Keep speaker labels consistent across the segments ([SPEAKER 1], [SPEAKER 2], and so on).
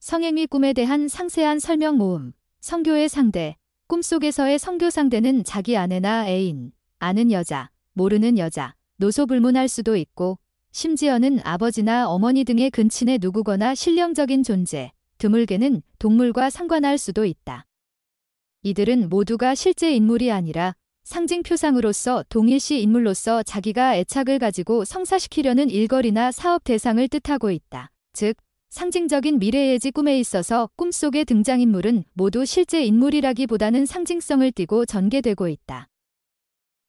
[SPEAKER 1] 성행위 꿈에 대한 상세한 설명 모음. 성교의 상대. 꿈속에서의 성교 상대는 자기 아내나 애인, 아는 여자, 모르는 여자, 노소불문할 수도 있고 심지어는 아버지나 어머니 등의 근친의 누구거나 신령적인 존재, 드물게는 동물과 상관할 수도 있다. 이들은 모두가 실제 인물이 아니라 상징 표상으로서 동일시 인물로서 자기가 애착을 가지고 성사시키려는 일거리나 사업 대상을 뜻하고 있다. 즉, 상징적인 미래예지 꿈에 있어서 꿈속의 등장인물은 모두 실제 인물이라기보다는 상징성을 띠고 전개되고 있다.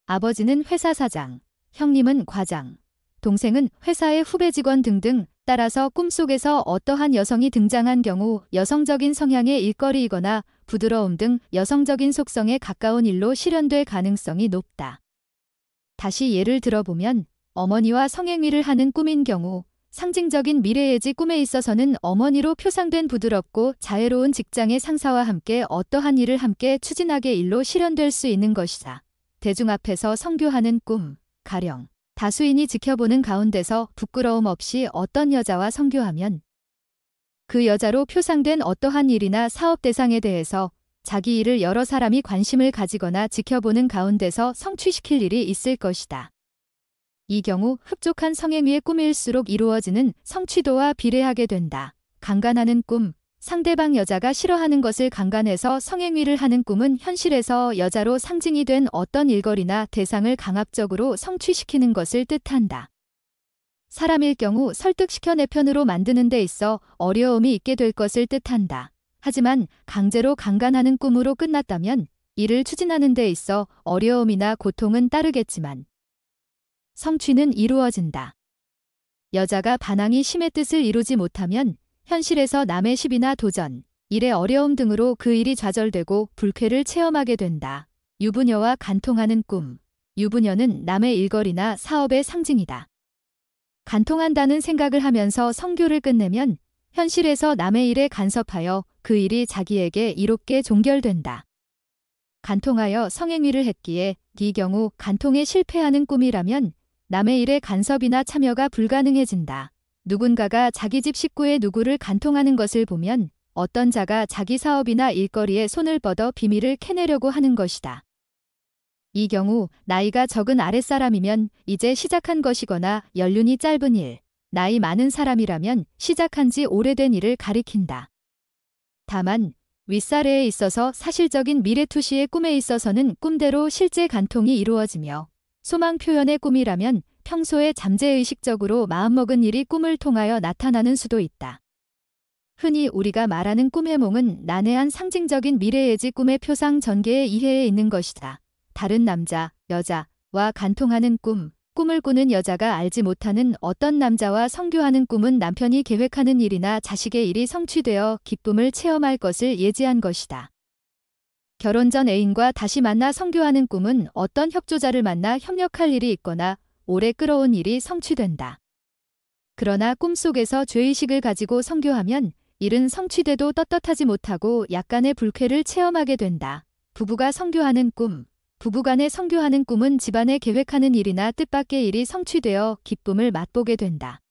[SPEAKER 1] 아버지는 회사 사장, 형님은 과장, 동생은 회사의 후배 직원 등등. 따라서 꿈속에서 어떠한 여성이 등장한 경우 여성적인 성향의 일거리이거나 부드러움 등 여성적인 속성에 가까운 일로 실현될 가능성이 높다. 다시 예를 들어보면 어머니와 성행위를 하는 꿈인 경우 상징적인 미래예지 꿈에 있어서는 어머니로 표상된 부드럽고 자애로운 직장의 상사와 함께 어떠한 일을 함께 추진하게 일로 실현될 수 있는 것이다. 대중 앞에서 성교하는 꿈, 가령 다수인이 지켜보는 가운데서 부끄러움 없이 어떤 여자와 성교하면 그 여자로 표상된 어떠한 일이나 사업 대상에 대해서 자기 일을 여러 사람이 관심을 가지거나 지켜보는 가운데서 성취시킬 일이 있을 것이다. 이 경우 흡족한 성행위의 꿈일수록 이루어지는 성취도와 비례하게 된다. 강간하는 꿈. 상대방 여자가 싫어하는 것을 강간해서 성행위를 하는 꿈은 현실에서 여자로 상징이 된 어떤 일거리나 대상을 강압적으로 성취시키는 것을 뜻한다. 사람일 경우 설득시켜 내 편으로 만드는 데 있어 어려움이 있게 될 것을 뜻한다. 하지만 강제로 강간하는 꿈으로 끝났다면 이를 추진하는 데 있어 어려움이나 고통은 따르겠지만 성취는 이루어진다. 여자가 반항이 심의 뜻을 이루지 못하면 현실에서 남의 시비나 도전, 일의 어려움 등으로 그 일이 좌절되고 불쾌를 체험하게 된다. 유부녀와 간통하는 꿈. 유부녀는 남의 일거리나 사업의 상징이다. 간통한다는 생각을 하면서 성교를 끝내면 현실에서 남의 일에 간섭하여 그 일이 자기에게 이롭게 종결된다. 간통하여 성행위를 했기에 이 경우 간통에 실패하는 꿈이라면 남의 일에 간섭이나 참여가 불가능해진다. 누군가가 자기 집 식구의 누구를 간통하는 것을 보면 어떤 자가 자기 사업이나 일거리에 손을 뻗어 비밀을 캐내려고 하는 것이다. 이 경우 나이가 적은 아랫사람이면 이제 시작한 것이거나 연륜이 짧은 일, 나이 많은 사람이라면 시작한 지 오래된 일을 가리킨다. 다만 윗사례에 있어서 사실적인 미래투시의 꿈에 있어서는 꿈대로 실제 간통이 이루어지며 소망 표현의 꿈이라면 평소에 잠재의식적으로 마음먹은 일이 꿈을 통하여 나타나는 수도 있다. 흔히 우리가 말하는 꿈의 몽은 난해한 상징적인 미래예지 꿈의 표상 전개의 이해에 있는 것이다. 다른 남자, 여자와 간통하는 꿈, 꿈을 꾸는 여자가 알지 못하는 어떤 남자와 성교하는 꿈은 남편이 계획하는 일이나 자식의 일이 성취되어 기쁨을 체험할 것을 예지한 것이다. 결혼 전 애인과 다시 만나 성교하는 꿈은 어떤 협조자를 만나 협력할 일이 있거나 오래 끌어온 일이 성취된다. 그러나 꿈속에서 죄의식을 가지고 성교하면 일은 성취돼도 떳떳하지 못하고 약간의 불쾌를 체험하게 된다. 부부가 성교하는 꿈. 부부간에 성교하는 꿈은 집안에 계획하는 일이나 뜻밖의 일이 성취되어 기쁨을 맛보게 된다.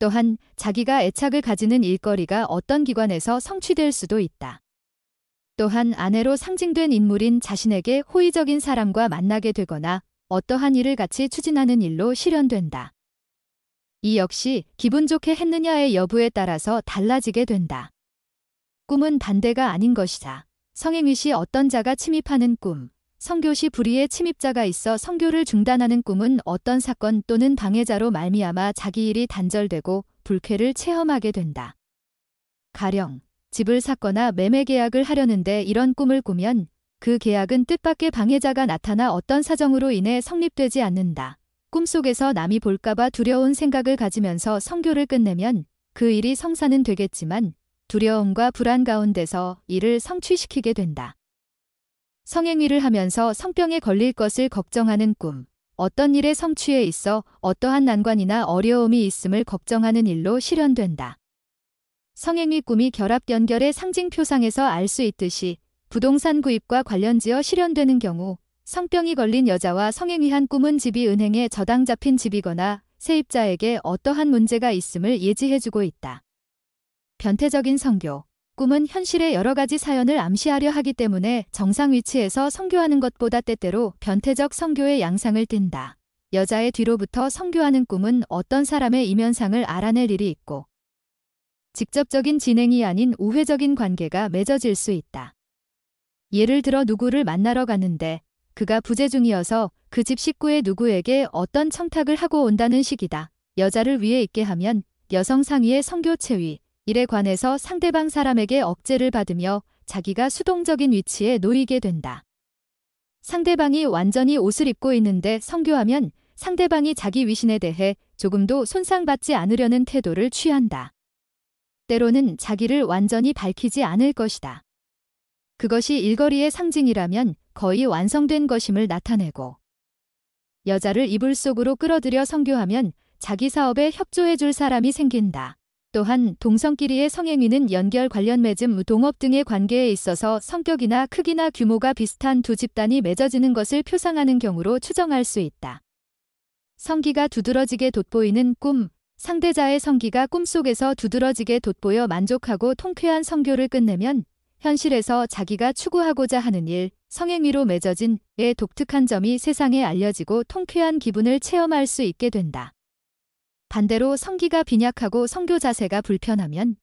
[SPEAKER 1] 또한 자기가 애착을 가지는 일거리가 어떤 기관에서 성취될 수도 있다. 또한 아내로 상징된 인물인 자신에게 호의적인 사람과 만나게 되거나 어떠한 일을 같이 추진하는 일로 실현된다. 이 역시 기분 좋게 했느냐의 여부에 따라서 달라지게 된다. 꿈은 반대가 아닌 것이다. 성행위 시 어떤 자가 침입하는 꿈. 성교 시 불의의 침입자가 있어 성교를 중단하는 꿈은 어떤 사건 또는 방해자로 말미암아 자기 일이 단절되고 불쾌를 체험하게 된다. 가령 집을 샀거나 매매 계약을 하려는데 이런 꿈을 꾸면 그 계약은 뜻밖의 방해자가 나타나 어떤 사정으로 인해 성립되지 않는다. 꿈속에서 남이 볼까봐 두려운 생각을 가지면서 성교를 끝내면 그 일이 성사는 되겠지만 두려움과 불안 가운데서 이를 성취시키게 된다. 성행위를 하면서 성병에 걸릴 것을 걱정하는 꿈. 어떤 일의 성취에 있어 어떠한 난관이나 어려움이 있음을 걱정하는 일로 실현된다. 성행위 꿈이 결합 연결의 상징 표상에서 알 수 있듯이 부동산 구입과 관련지어 실현되는 경우 성병이 걸린 여자와 성행위한 꿈은 집이 은행에 저당 잡힌 집이거나 세입자에게 어떠한 문제가 있음을 예지해주고 있다. 변태적인 선교. 꿈은 현실의 여러 가지 사연을 암시하려 하기 때문에 정상 위치에서 선교하는 것보다 때때로 변태적 선교의 양상을 띈다. 여자의 뒤로부터 선교하는 꿈은 어떤 사람의 이면상을 알아낼 일이 있고 직접적인 진행이 아닌 우회적인 관계가 맺어질 수 있다. 예를 들어 누구를 만나러 갔는데 그가 부재 중이어서 그 집 식구의 누구에게 어떤 청탁을 하고 온다는 식이다. 여자를 위에 있게 하면 여성 상위의 선교 체위, 일에 관해서 상대방 사람에게 억제를 받으며 자기가 수동적인 위치에 놓이게 된다. 상대방이 완전히 옷을 입고 있는데 선교하면 상대방이 자기 위신에 대해 조금도 손상받지 않으려는 태도를 취한다. 때로는 자기를 완전히 밝히지 않을 것이다. 그것이 일거리의 상징이라면 거의 완성된 것임을 나타내고 여자를 이불 속으로 끌어들여 선교하면 자기 사업에 협조해 줄 사람이 생긴다. 또한 동성끼리의 성행위는 연결 관련 맺음, 동업 등의 관계에 있어서 성격이나 크기나 규모가 비슷한 두 집단이 맺어지는 것을 표상하는 경우로 추정할 수 있다. 성기가 두드러지게 돋보이는 꿈. 상대자의 성기가 꿈속에서 두드러지게 돋보여 만족하고 통쾌한 선교를 끝내면 현실에서 자기가 추구하고자 하는 일, 성행위로 맺어진 의 독특한 점이 세상에 알려지고 통쾌한 기분을 체험할 수 있게 된다. 반대로 성기가 빈약하고 선교 자세가 불편하면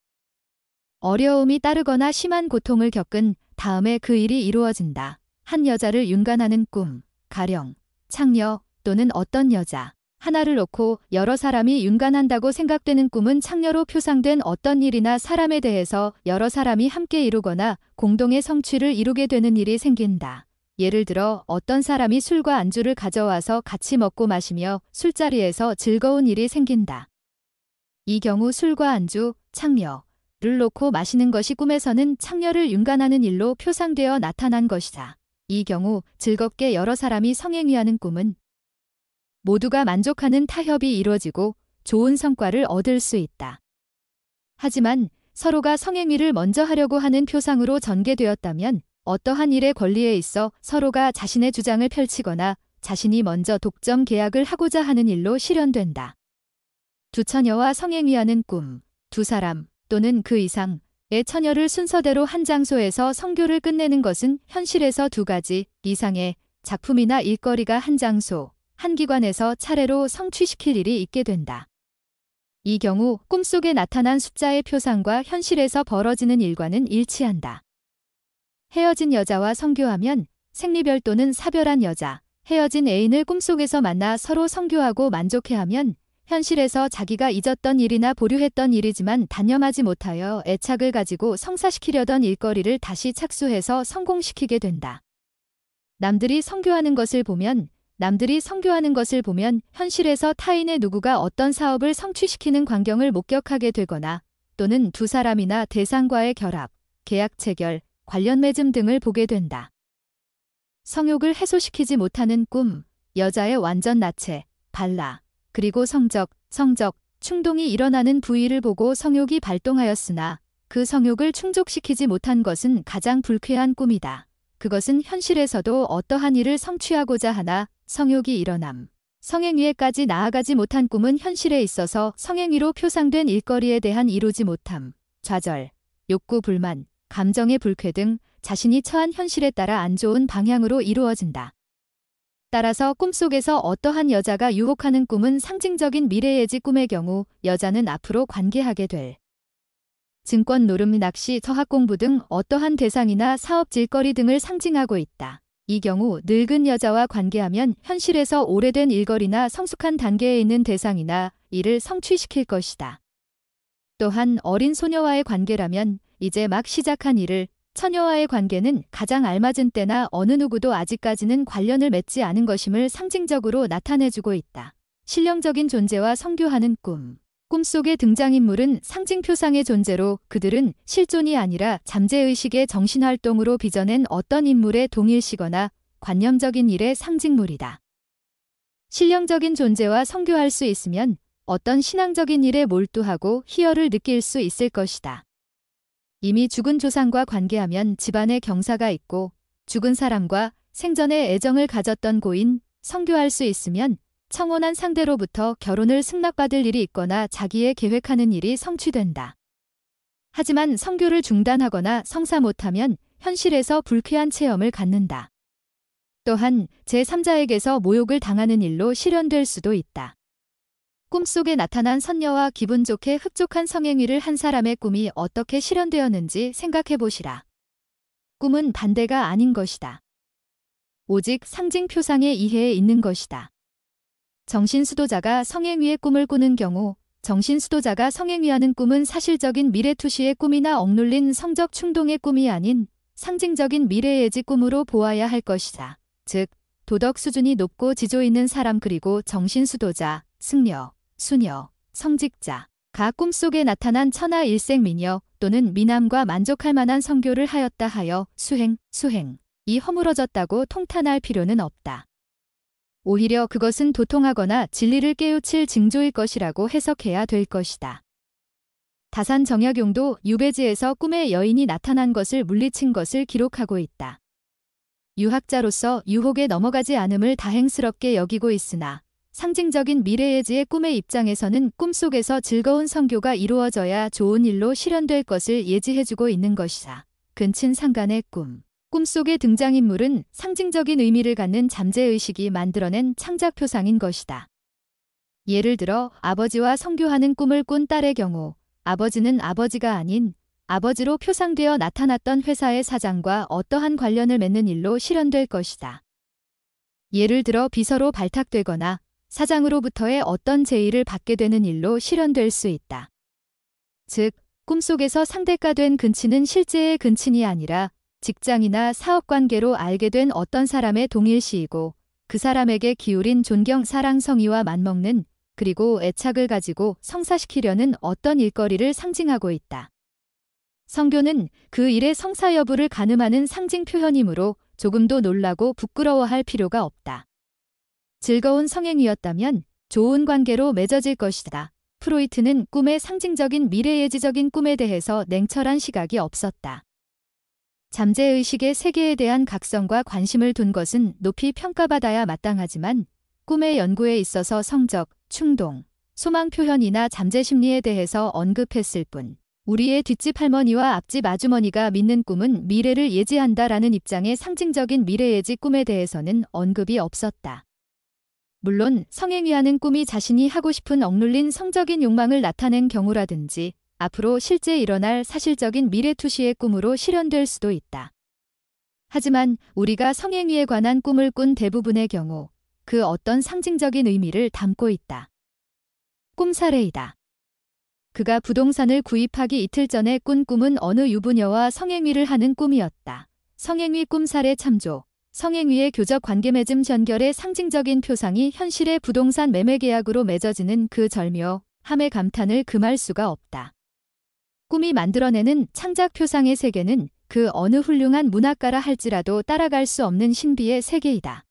[SPEAKER 1] 어려움이 따르거나 심한 고통을 겪은 다음에 그 일이 이루어진다. 한 여자를 윤관하는 꿈, 가령 창녀 또는 어떤 여자 하나를 놓고 여러 사람이 윤관한다고 생각되는 꿈은 창녀로 표상된 어떤 일이나 사람에 대해서 여러 사람이 함께 이루거나 공동의 성취를 이루게 되는 일이 생긴다. 예를 들어 어떤 사람이 술과 안주를 가져와서 같이 먹고 마시며 술자리에서 즐거운 일이 생긴다. 이 경우 술과 안주, 창녀를 놓고 마시는 것이 꿈에서는 창녀를 윤관하는 일로 표상되어 나타난 것이다. 이 경우 즐겁게 여러 사람이 성행위하는 꿈은 모두가 만족하는 타협이 이루어지고 좋은 성과를 얻을 수 있다. 하지만 서로가 성행위를 먼저 하려고 하는 표상으로 전개되었다면 어떠한 일의 권리에 있어 서로가 자신의 주장을 펼치거나 자신이 먼저 독점 계약을 하고자 하는 일로 실현된다. 두 처녀와 성행위하는 꿈. 두 사람 또는 그 이상의 처녀를 순서대로 한 장소에서 선교를 끝내는 것은 현실에서 두 가지 이상의 작품이나 일거리가 한 장소, 한 기관에서 차례로 성취시킬 일이 있게 된다. 이 경우 꿈속에 나타난 숫자의 표상과 현실에서 벌어지는 일과는 일치한다. 헤어진 여자와 선교하면 생리별 또는 사별한 여자, 헤어진 애인을 꿈속에서 만나 서로 선교하고 만족해하면 현실에서 자기가 잊었던 일이나 보류했던 일이지만 단념하지 못하여 애착을 가지고 성사시키려던 일거리를 다시 착수해서 성공시키게 된다. 남들이 선교하는 것을 보면 현실에서 타인의 누구가 어떤 사업을 성취시키는 광경을 목격하게 되거나 또는 두 사람이나 대상과의 결합, 계약 체결, 관련 맺음 등을 보게 된다. 성욕을 해소시키지 못하는 꿈, 여자의 완전 나체, 발라, 그리고 성적, 충동이 일어나는 부위를 보고 성욕이 발동하였으나 그 성욕을 충족시키지 못한 것은 가장 불쾌한 꿈이다. 그것은 현실에서도 어떠한 일을 성취하고자 하나 성욕이 일어남, 성행위에까지 나아가지 못한 꿈은 현실에 있어서 성행위로 표상된 일거리에 대한 이루지 못함, 좌절, 욕구 불만, 감정의 불쾌 등 자신이 처한 현실에 따라 안 좋은 방향으로 이루어진다. 따라서 꿈속에서 어떠한 여자가 유혹하는 꿈은 상징적인 미래예지 꿈의 경우 여자는 앞으로 관계하게 될 증권 노름, 낚시, 서학 공부 등 어떠한 대상이나 사업 질거리 등을 상징하고 있다. 이 경우 늙은 여자와 관계하면 현실에서 오래된 일거리나 성숙한 단계에 있는 대상이나 일을 성취시킬 것이다. 또한 어린 소녀와의 관계라면 이제 막 시작한 일을, 처녀와의 관계는 가장 알맞은 때나 어느 누구도 아직까지는 관련을 맺지 않은 것임을 상징적으로 나타내주고 있다. 신령적인 존재와 성교하는 꿈. 꿈속의 등장인물은 상징표상의 존재로 그들은 실존이 아니라 잠재의식의 정신활동으로 빚어낸 어떤 인물의 동일시거나 관념적인 일의 상징물이다. 신령적인 존재와 성교할 수 있으면 어떤 신앙적인 일에 몰두하고 희열을 느낄 수 있을 것이다. 이미 죽은 조상과 관계하면 집안에 경사가 있고 죽은 사람과 생전에 애정을 가졌던 고인, 성교할 수 있으면 청혼한 상대로부터 결혼을 승낙받을 일이 있거나 자기의 계획하는 일이 성취된다. 하지만 성교를 중단하거나 성사 못하면 현실에서 불쾌한 체험을 갖는다. 또한 제3자에게서 모욕을 당하는 일로 실현될 수도 있다. 꿈속에 나타난 선녀와 기분 좋게 흡족한 성행위를 한 사람의 꿈이 어떻게 실현되었는지 생각해 보시라. 꿈은 반대가 아닌 것이다. 오직 상징 표상의 이해에 있는 것이다. 정신수도자가 성행위의 꿈을 꾸는 경우 정신수도자가 성행위하는 꿈은 사실적인 미래투시의 꿈이나 억눌린 성적 충동의 꿈이 아닌 상징적인 미래예지 꿈으로 보아야 할 것이다. 즉, 도덕 수준이 높고 지조 있는 사람 그리고 정신수도자, 승려, 수녀, 성직자가 꿈속에 나타난 천하 일생 미녀 또는 미남과 만족할 만한 성교를 하였다 하여 수행이 허물어졌다고 통탄할 필요는 없다. 오히려 그것은 도통하거나 진리를 깨우칠 징조일 것이라고 해석해야 될 것이다. 다산 정약용도 유배지에서 꿈에 여인이 나타난 것을 물리친 것을 기록하고 있다. 유학자로서 유혹에 넘어가지 않음을 다행스럽게 여기고 있으나 상징적인 미래예지의 꿈의 입장에서는 꿈속에서 즐거운 성교가 이루어져야 좋은 일로 실현될 것을 예지해주고 있는 것이다. 근친 상간의 꿈. 꿈속의 등장인물은 상징적인 의미를 갖는 잠재의식이 만들어낸 창작표상인 것이다. 예를 들어 아버지와 성교하는 꿈을 꾼 딸의 경우 아버지는 아버지가 아닌 아버지로 표상되어 나타났던 회사의 사장과 어떠한 관련을 맺는 일로 실현될 것이다. 예를 들어 비서로 발탁되거나 사장으로부터의 어떤 제의를 받게 되는 일로 실현될 수 있다. 즉, 꿈속에서 상대가 된 근친은 실제의 근친이 아니라 직장이나 사업관계로 알게 된 어떤 사람의 동일시이고 그 사람에게 기울인 존경, 사랑, 성의와 맞먹는 그리고 애착을 가지고 성사시키려는 어떤 일거리를 상징하고 있다. 성교는 그 일의 성사 여부를 가늠하는 상징 표현이므로 조금도 놀라고 부끄러워할 필요가 없다. 즐거운 성행위였다면 좋은 관계로 맺어질 것이다. 프로이트는 꿈의 상징적인 미래예지적인 꿈에 대해서 냉철한 시각이 없었다. 잠재의식의 세계에 대한 각성과 관심을 둔 것은 높이 평가받아야 마땅하지만 꿈의 연구에 있어서 성적, 충동, 소망 표현이나 잠재심리에 대해서 언급했을 뿐 우리의 뒷집 할머니와 앞집 아주머니가 믿는 꿈은 미래를 예지한다라는 입장의 상징적인 미래예지 꿈에 대해서는 언급이 없었다. 물론 성행위하는 꿈이 자신이 하고 싶은 억눌린 성적인 욕망을 나타낸 경우라든지 앞으로 실제 일어날 사실적인 미래투시의 꿈으로 실현될 수도 있다. 하지만 우리가 성행위에 관한 꿈을 꾼 대부분의 경우 그 어떤 상징적인 의미를 담고 있다. 꿈 사례이다. 그가 부동산을 구입하기 이틀 전에 꾼 꿈은 어느 유부녀와 성행위를 하는 꿈이었다. 성행위 꿈 사례 참조. 성행위의 교적 관계 맺음 전결의 상징적인 표상이 현실의 부동산 매매 계약으로 맺어지는 그 절묘함의 감탄을 금할 수가 없다. 꿈이 만들어내는 창작 표상의 세계는 그 어느 훌륭한 문학가라 할지라도 따라갈 수 없는 신비의 세계이다.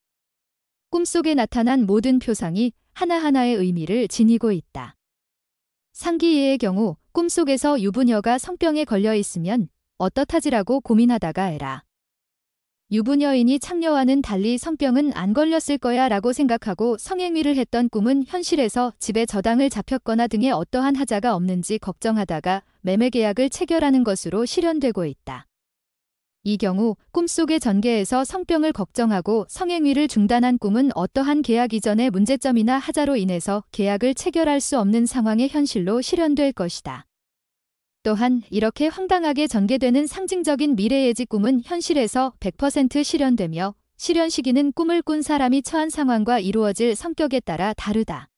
[SPEAKER 1] 꿈속에 나타난 모든 표상이 하나하나의 의미를 지니고 있다. 상기예의 경우 꿈속에서 유부녀가 성병에 걸려 있으면 어떡하지라고 고민하다가 에라. 유부녀인이 창녀와는 달리 성병은 안 걸렸을 거야 라고 생각하고 성행위를 했던 꿈은 현실에서 집에 저당을 잡혔거나 등의 어떠한 하자가 없는지 걱정하다가 매매계약을 체결하는 것으로 실현되고 있다. 이 경우 꿈속의 전계에서 성병을 걱정하고 성행위를 중단한 꿈은 어떠한 계약 이전의 문제점이나 하자로 인해서 계약을 체결할 수 없는 상황의 현실로 실현될 것이다. 또한 이렇게 황당하게 전개되는 상징적인 미래예지 꿈은 현실에서 100% 실현되며 실현 시기는 꿈을 꾼 사람이 처한 상황과 이루어질 성격에 따라 다르다.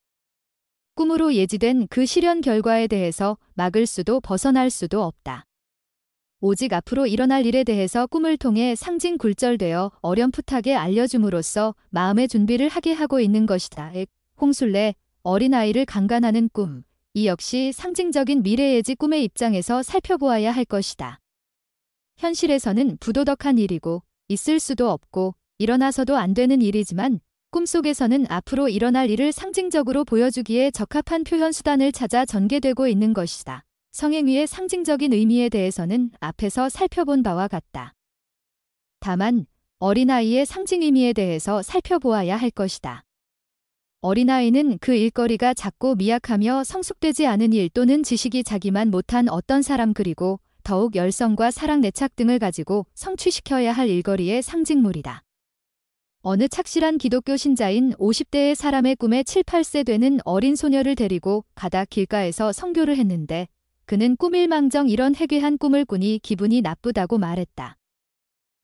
[SPEAKER 1] 꿈으로 예지된 그 실현 결과에 대해서 막을 수도 벗어날 수도 없다. 오직 앞으로 일어날 일에 대해서 꿈을 통해 상징 굴절되어 어렴풋하게 알려줌으로써 마음의 준비를 하게 하고 있는 것이다. 홍술래, 어린아이를 강간하는 꿈. 이 역시 상징적인 미래예지 꿈의 입장에서 살펴보아야 할 것이다. 현실에서는 부도덕한 일이고 있을 수도 없고 일어나서도 안 되는 일이지만 꿈속에서는 앞으로 일어날 일을 상징적으로 보여주기에 적합한 표현 수단을 찾아 전개되고 있는 것이다. 성행위의 상징적인 의미에 대해서는 앞에서 살펴본 바와 같다. 다만 어린아이의 상징 의미에 대해서 살펴보아야 할 것이다. 어린아이는 그 일거리가 작고 미약하며 성숙되지 않은 일 또는 지식이 자기만 못한 어떤 사람 그리고 더욱 열성과 사랑 내착 등을 가지고 성취시켜야 할 일거리의 상징물이다. 어느 착실한 기독교 신자인 50대의 사람의 꿈에 7, 8세 되는 어린 소녀를 데리고 가다 길가에서 선교를 했는데 그는 꿈일망정 이런 해괴한 꿈을 꾸니 기분이 나쁘다고 말했다.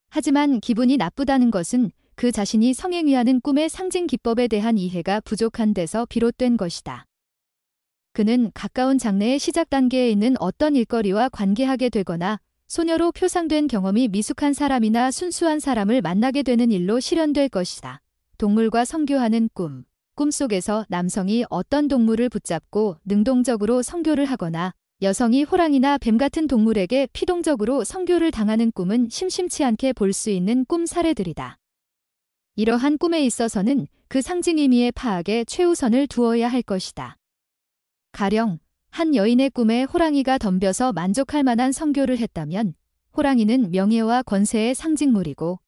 [SPEAKER 1] 하지만 기분이 나쁘다는 것은 그 자신이 성행위하는 꿈의 상징 기법에 대한 이해가 부족한 데서 비롯된 것이다. 그는 가까운 장래의 시작 단계에 있는 어떤 일거리와 관계하게 되거나 소녀로 표상된 경험이 미숙한 사람이나 순수한 사람을 만나게 되는 일로 실현될 것이다. 동물과 선교하는 꿈. 꿈속에서 남성이 어떤 동물을 붙잡고 능동적으로 선교를 하거나 여성이 호랑이나 뱀 같은 동물에게 피동적으로 선교를 당하는 꿈은 심심치 않게 볼 수 있는 꿈 사례들이다. 이러한 꿈에 있어서는 그 상징 의미의 파악에 최우선을 두어야 할 것이다. 가령 한 여인의 꿈에 호랑이가 덤벼서 만족할 만한 선교를 했다면 호랑이는 명예와 권세의 상징물이고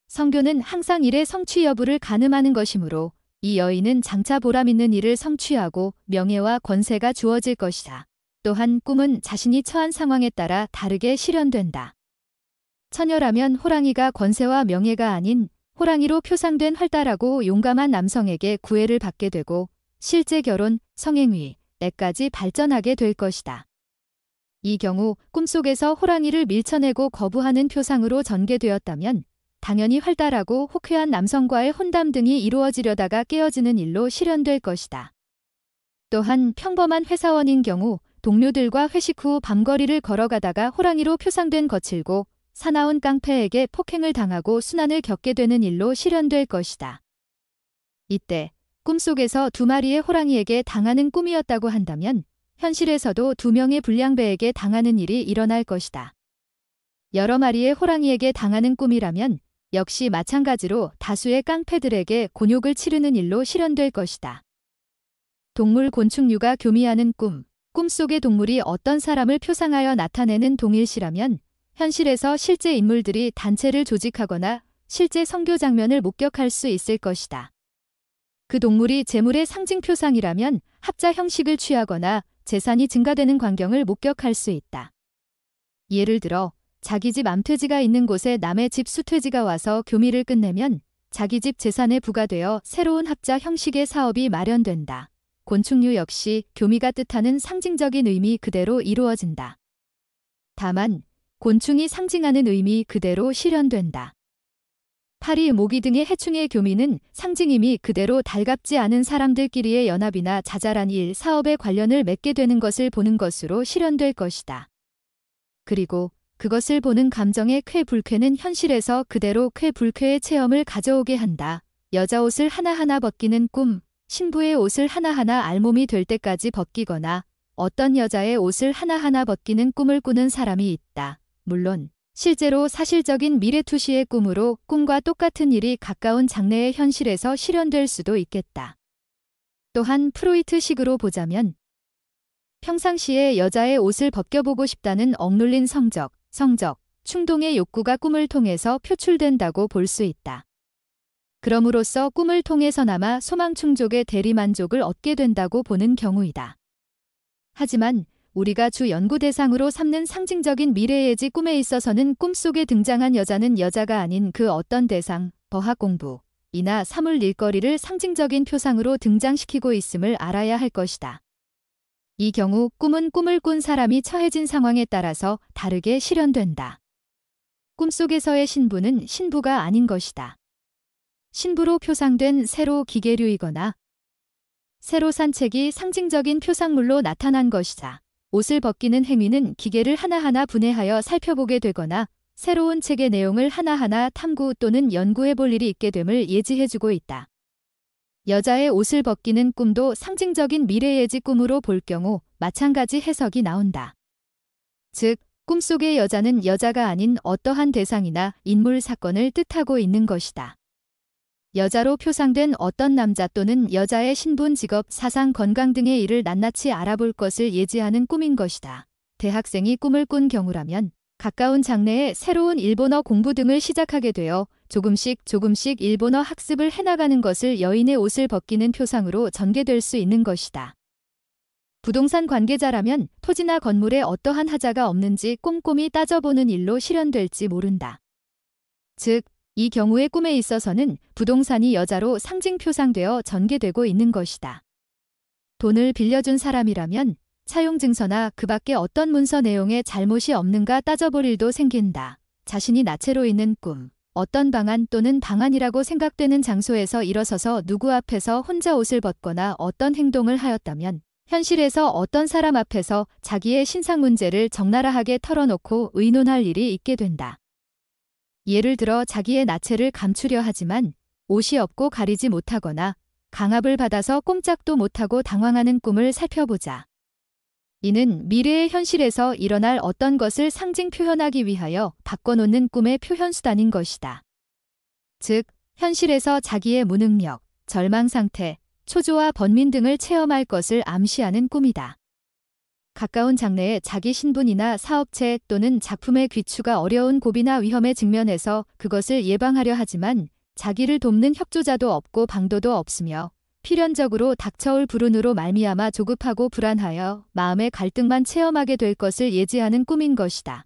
[SPEAKER 1] 선교는 항상 일의 성취 여부를 가늠하는 것이므로 이 여인은 장차 보람 있는 일을 성취하고 명예와 권세가 주어질 것이다. 또한 꿈은 자신이 처한 상황에 따라 다르게 실현된다. 처녀라면 호랑이가 권세와 명예가 아닌 호랑이로 표상된 활달하고 용감한 남성에게 구애를 받게 되고 실제 결혼, 성행위, 내까지 발전하게 될 것이다. 이 경우 꿈속에서 호랑이를 밀쳐내고 거부하는 표상으로 전개되었다면 당연히 활달하고 호쾌한 남성과의 혼담 등이 이루어지려다가 깨어지는 일로 실현될 것이다. 또한 평범한 회사원인 경우 동료들과 회식 후 밤거리를 걸어가다가 호랑이로 표상된 거칠고 사나운 깡패에게 폭행을 당하고 순환을 겪게 되는 일로 실현될 것이다. 이때 꿈속에서 2마리의 호랑이에게 당하는 꿈이었다고 한다면 현실에서도 2명의 불량배에게 당하는 일이 일어날 것이다. 여러 마리의 호랑이에게 당하는 꿈이라면 역시 마찬가지로 다수의 깡패들에게 곤욕을 치르는 일로 실현될 것이다. 동물 곤충류가 교미하는 꿈. 꿈속의 동물이 어떤 사람을 표상하여 나타내는 동일시라면 현실에서 실제 인물들이 단체를 조직하거나 실제 선교 장면을 목격할 수 있을 것이다. 그 동물이 재물의 상징 표상이라면 합자 형식을 취하거나 재산이 증가되는 광경을 목격할 수 있다. 예를 들어 자기 집 암퇴지가 있는 곳에 남의 집 수퇴지가 와서 교미를 끝내면 자기 집 재산에 부과되어 새로운 합자 형식의 사업이 마련된다. 곤충류 역시 교미가 뜻하는 상징적인 의미 그대로 이루어진다. 다만 곤충이 상징하는 의미 그대로 실현된다. 파리, 모기 등의 해충의 교미는 상징임이 그대로 달갑지 않은 사람들끼리의 연합이나 자잘한 일, 사업에 관련을 맺게 되는 것을 보는 것으로 실현될 것이다. 그리고 그것을 보는 감정의 쾌불쾌는 현실에서 그대로 쾌불쾌의 체험을 가져오게 한다. 여자 옷을 하나하나 벗기는 꿈. 신부의 옷을 하나하나 알몸이 될 때까지 벗기거나 어떤 여자의 옷을 하나하나 벗기는 꿈을 꾸는 사람이 있다. 물론 실제로 사실적인 미래투시의 꿈으로 꿈과 똑같은 일이 가까운 장래의 현실에서 실현될 수도 있겠다. 또한 프로이트식으로 보자면 평상시에 여자의 옷을 벗겨보고 싶다는 억눌린 성적, 충동의 욕구가 꿈을 통해서 표출된다고 볼 수 있다. 그럼으로써 꿈을 통해서나마 소망충족의 대리만족을 얻게 된다고 보는 경우이다. 하지만 우리가 주 연구 대상으로 삼는 상징적인 미래예지 꿈에 있어서는 꿈속에 등장한 여자는 여자가 아닌 그 어떤 대상, 버학 공부, 이나 사물 일거리를 상징적인 표상으로 등장시키고 있음을 알아야 할 것이다. 이 경우 꿈은 꿈을 꾼 사람이 처해진 상황에 따라서 다르게 실현된다. 꿈속에서의 신부는 신부가 아닌 것이다. 신부로 표상된 새로 기계류이거나 새로 산 책이 상징적인 표상물로 나타난 것이다. 옷을 벗기는 행위는 기계를 하나하나 분해하여 살펴보게 되거나 새로운 책의 내용을 하나하나 탐구 또는 연구해 볼 일이 있게 됨을 예지해주고 있다. 여자의 옷을 벗기는 꿈도 상징적인 미래예지 꿈으로 볼 경우 마찬가지 해석이 나온다. 즉, 꿈속의 여자는 여자가 아닌 어떠한 대상이나 인물 사건을 뜻하고 있는 것이다. 여자로 표상된 어떤 남자 또는 여자의 신분, 직업, 사상, 건강 등의 일을 낱낱이 알아볼 것을 예지하는 꿈인 것이다. 대학생이 꿈을 꾼 경우라면 가까운 장래에 새로운 일본어 공부 등을 시작하게 되어 조금씩 일본어 학습을 해나가는 것을 여인의 옷을 벗기는 표상으로 전개될 수 있는 것이다. 부동산 관계자라면 토지나 건물에 어떠한 하자가 없는지 꼼꼼히 따져보는 일로 실현될지 모른다. 즉, 이 경우의 꿈에 있어서는 부동산이 여자로 상징 표상되어 전개되고 있는 것이다. 돈을 빌려준 사람이라면 차용증서나 그 밖에 어떤 문서 내용에 잘못이 없는가 따져볼 일도 생긴다. 자신이 나체로 있는 꿈, 어떤 방안 또는 방안이라고 생각되는 장소에서 일어서서 누구 앞에서 혼자 옷을 벗거나 어떤 행동을 하였다면 현실에서 어떤 사람 앞에서 자기의 신상 문제를 적나라하게 털어놓고 의논할 일이 있게 된다. 예를 들어 자기의 나체를 감추려 하지만 옷이 없고 가리지 못하거나 강압을 받아서 꼼짝도 못하고 당황하는 꿈을 살펴보자. 이는 미래의 현실에서 일어날 어떤 것을 상징 표현하기 위하여 바꿔놓는 꿈의 표현 수단인 것이다. 즉, 현실에서 자기의 무능력, 절망 상태, 초조와 번민 등을 체험할 것을 암시하는 꿈이다. 가까운 장래에 자기 신분이나 사업체 또는 작품의 귀추가 어려운 고비나 위험에 직면해서 그것을 예방하려 하지만 자기를 돕는 협조자도 없고 방도도 없으며 필연적으로 닥쳐올 불운으로 말미암아 조급하고 불안하여 마음의 갈등만 체험하게 될 것을 예지하는 꿈인 것이다.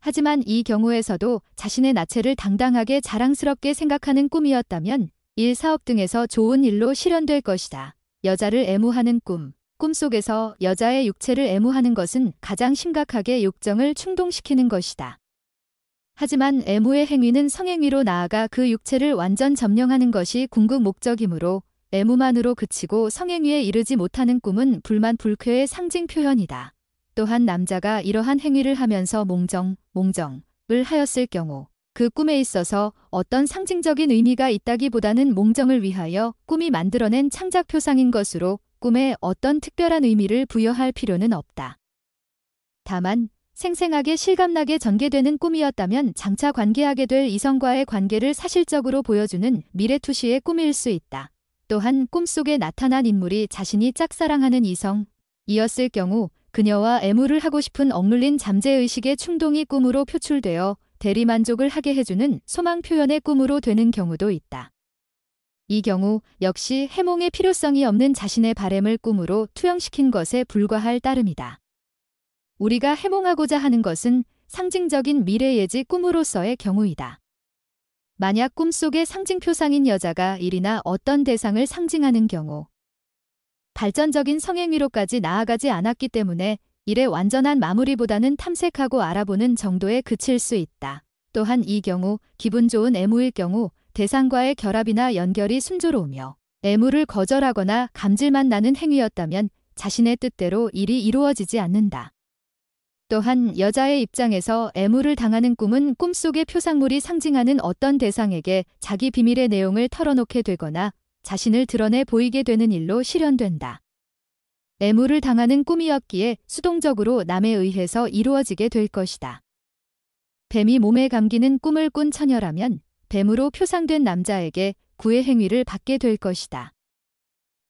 [SPEAKER 1] 하지만 이 경우에서도 자신의 나체를 당당하게 자랑스럽게 생각하는 꿈이었다면 일, 사업 등에서 좋은 일로 실현될 것이다. 여자를 애무하는 꿈. 꿈속에서 여자의 육체를 애무하는 것은 가장 심각하게 욕정을 충동시키는 것이다. 하지만 애무의 행위는 성행위로 나아가 그 육체를 완전 점령하는 것이 궁극 목적이므로 애무만으로 그치고 성행위에 이르지 못하는 꿈은 불만 불쾌의 상징 표현이다. 또한 남자가 이러한 행위를 하면서 몽정을 하였을 경우 그 꿈에 있어서 어떤 상징적인 의미가 있다기보다는 몽정을 위하여 꿈이 만들어낸 창작 표상인 것으로 꿈에 어떤 특별한 의미를 부여할 필요는 없다. 다만 생생하게 실감나게 전개되는 꿈이었다면 장차 관계하게 될 이성과의 관계를 사실적으로 보여주는 미래투시의 꿈일 수 있다. 또한 꿈속에 나타난 인물이 자신이 짝사랑하는 이성이었을 경우 그녀와 애무를 하고 싶은 억눌린 잠재의식의 충동이 꿈으로 표출되어 대리만족을 하게 해주는 소망 표현의 꿈으로 되는 경우도 있다. 이 경우 역시 해몽의 필요성이 없는 자신의 바램을 꿈으로 투영시킨 것에 불과할 따름이다. 우리가 해몽하고자 하는 것은 상징적인 미래 예지 꿈으로서의 경우이다. 만약 꿈속의 상징 표상인 여자가 일이나 어떤 대상을 상징하는 경우 발전적인 성행위로까지 나아가지 않았기 때문에 일의 완전한 마무리보다는 탐색하고 알아보는 정도에 그칠 수 있다. 또한 이 경우 기분 좋은 애무일 경우 대상과의 결합이나 연결이 순조로우며 애무를 거절하거나 감질만 나는 행위였다면 자신의 뜻대로 일이 이루어지지 않는다. 또한 여자의 입장에서 애무를 당하는 꿈은 꿈속의 표상물이 상징하는 어떤 대상에게 자기 비밀의 내용을 털어놓게 되거나 자신을 드러내 보이게 되는 일로 실현된다. 애무를 당하는 꿈이었기에 수동적으로 남에 의해서 이루어지게 될 것이다. 뱀이 몸에 감기는 꿈을 꾼 처녀라면 뱀으로 표상된 남자에게 구애 행위를 받게 될 것이다.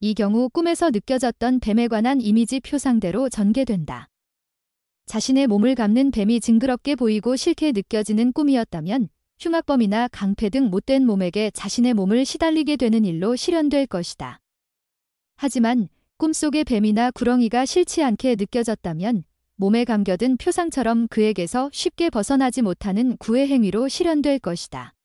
[SPEAKER 1] 이 경우 꿈에서 느껴졌던 뱀에 관한 이미지 표상대로 전개된다. 자신의 몸을 감는 뱀이 징그럽게 보이고 싫게 느껴지는 꿈이었다면 흉악범이나 강패 등 못된 몸에게 자신의 몸을 시달리게 되는 일로 실현될 것이다. 하지만 꿈속의 뱀이나 구렁이가 싫지 않게 느껴졌다면 몸에 감겨든 표상처럼 그에게서 쉽게 벗어나지 못하는 구애 행위로 실현될 것이다.